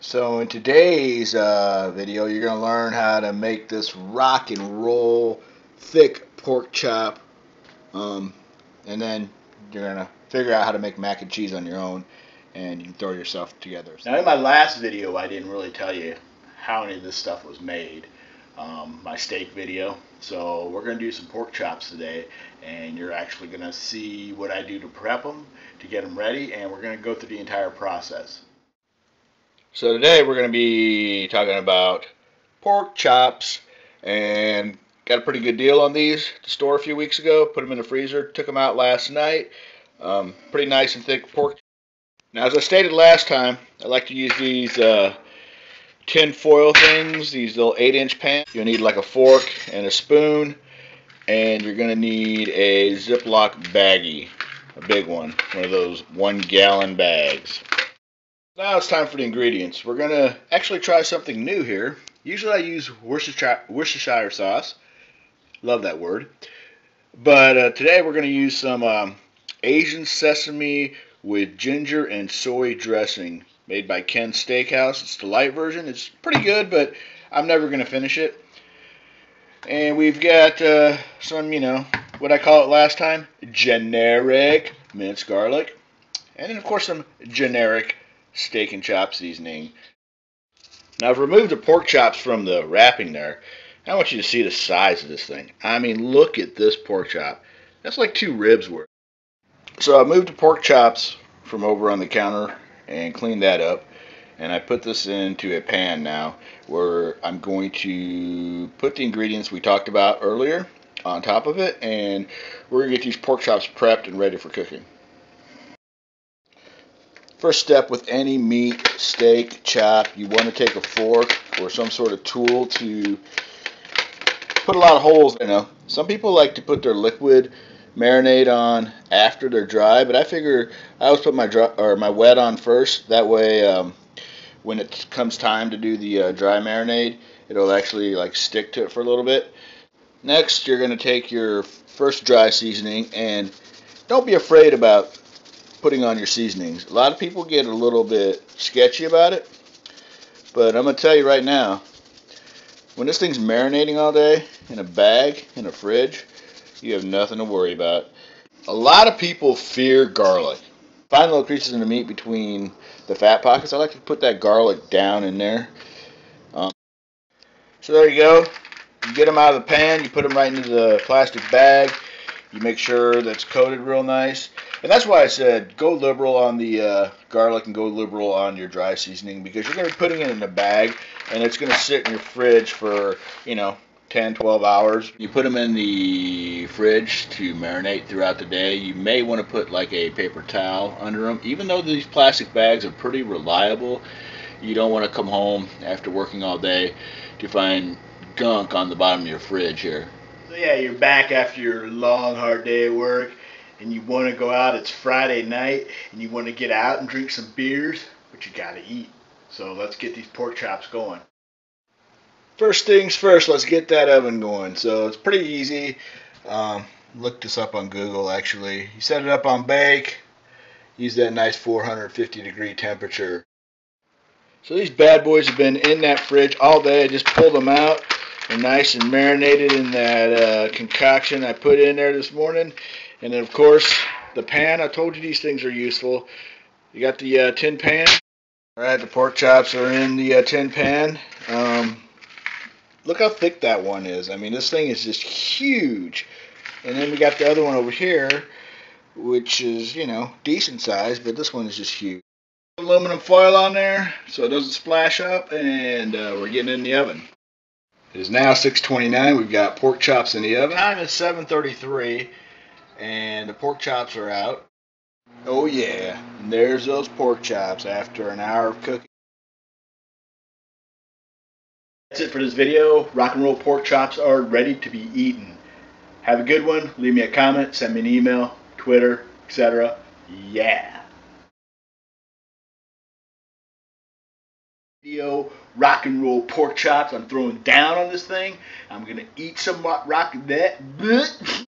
So in today's video, you're going to learn how to make this rock and roll thick pork chop, and then you're going to figure out how to make mac and cheese on your own, and you can throw yourself together. Now in my last video I didn't really tell you how any of this stuff was made, my steak video. So we're going to do some pork chops today, and you're actually going to see what I do to prep them, to get them ready, and we're going to go through the entire process. So today we're going to be talking about pork chops, and got a pretty good deal on these at the store a few weeks ago. Put them in the freezer, took them out last night. Pretty nice and thick pork. Now, as I stated last time, I like to use these tin foil things, these little 8-inch pans. You'll need like a fork and a spoon, and you're going to need a Ziploc baggie, a big one of those 1-gallon bags. Now it's time for the ingredients. We're going to actually try something new here. Usually I use Worcestershire sauce. Love that word. But today we're going to use some Asian sesame with ginger and soy dressing made by Ken's Steakhouse. It's the light version. It's pretty good, but I'm never going to finish it. And we've got some, what I call it last time, generic minced garlic. And then, of course, some generic steak and chop seasoning. Now, I've removed the pork chops from the wrapping there. I want you to see the size of this thing. I mean, look at this pork chop. That's like 2 ribs worth. So I moved the pork chops from over on the counter and cleaned that up. And I put this into a pan now where I'm going to put the ingredients we talked about earlier on top of it. And we're going to get these pork chops prepped and ready for cooking. First step with any meat, steak, chop, you want to take a fork or some sort of tool to put a lot of holes. Some people like to put their liquid marinade on after they're dry, but I figure I always put my wet on first. That way, when it comes time to do the dry marinade, it'll actually stick to it for a little bit. Next, you're going to take your first dry seasoning, and don't be afraid about putting on your seasonings. A lot of people get a little bit sketchy about it, but I'm going to tell you right now, when this thing's marinating all day in a bag in a fridge, you have nothing to worry about. A lot of people fear garlic. Find little creases in the meat between the fat pockets. I like to put that garlic down in there. So there you go. You get them out of the pan, you put them right into the plastic bag. You make sure that's coated real nice. And that's why I said go liberal on the garlic and go liberal on your dry seasoning, because you're going to be putting it in a bag and it's going to sit in your fridge for, 10, 12 hours. You put them in the fridge to marinate throughout the day. You may want to put like a paper towel under them. Even though these plastic bags are pretty reliable, you don't want to come home after working all day to find gunk on the bottom of your fridge here. So yeah, you're back after your long hard day at work, and you want to go out. It's Friday night and you want to get out and drink some beers, but you got to eat. So let's get these pork chops going. First things first, let's get that oven going. So it's pretty easy. Looked this up on Google actually. You set it up on bake. Use that nice 450 degree temperature. So these bad boys have been in that fridge all day. I just pulled them out. They're nice and marinated in that concoction I put in there this morning. And then of course the pan. I told you these things are useful. You got the tin pan. Alright, the pork chops are in the tin pan. Look how thick that one is. I mean, this thing is just huge. And then we got the other one over here, which is, decent size, but this one is just huge. Aluminum foil on there so it doesn't splash up, and we're getting in the oven. It is now 6:29. We've got pork chops in the oven. Time is 7:33, and the pork chops are out. Oh yeah, and there's those pork chops after an hour of cooking. That's it for this video. Rock and roll pork chops are ready to be eaten. Have a good one. Leave me a comment, send me an email, Twitter, etc. Yeah. Video, rock and roll pork chops. I'm throwing down on this thing. I'm gonna eat some rock that.